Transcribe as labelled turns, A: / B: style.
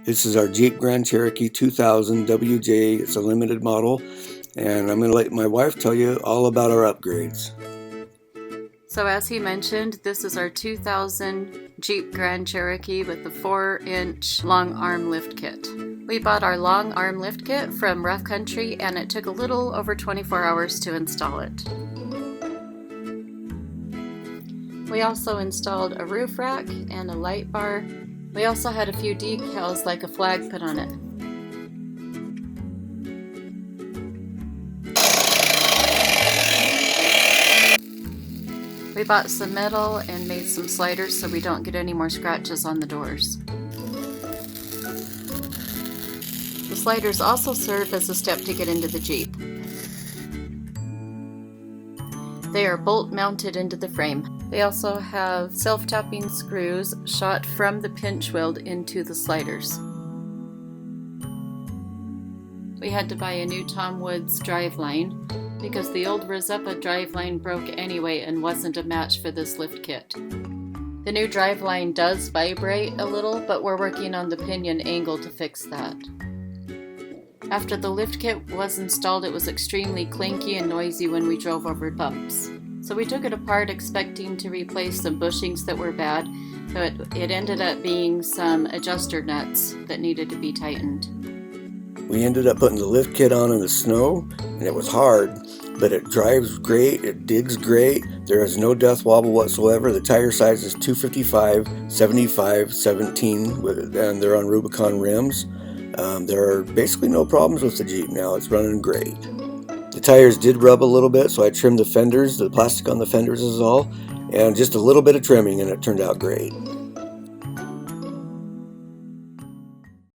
A: This is our Jeep Grand Cherokee 2000 WJ. It's a limited model, and I'm going to let my wife tell you all about our upgrades.
B: So as he mentioned, this is our 2000 Jeep Grand Cherokee with the 4-inch long arm lift kit. We bought our long arm lift kit from Rough Country, and it took a little over 24 hours to install it. We also installed a roof rack and a light bar. We also had a few decals like a flag put on it. We bought some metal and made some sliders so we don't get any more scratches on the doors. The sliders also serve as a step to get into the Jeep. They are bolt mounted into the frame. They also have self-tapping screws shot from the pinch weld into the sliders. We had to buy a new Tom Woods driveline because the old Rizeppa driveline broke anyway and wasn't a match for this lift kit. The new driveline does vibrate a little, but we're working on the pinion angle to fix that. After the lift kit was installed, it was extremely clinky and noisy when we drove over bumps. So we took it apart expecting to replace some bushings that were bad, but it ended up being some adjuster nuts that needed to be tightened.
A: We ended up putting the lift kit on in the snow, and it was hard, but it drives great, it digs great, there is no death wobble whatsoever. The tire size is 255, 75, 17, and they're on Rubicon rims. There are basically no problems with the Jeep now. It's running great. The tires did rub a little bit, so I trimmed the fenders. The plastic on the fenders is all, and just a little bit of trimming, and it turned out great.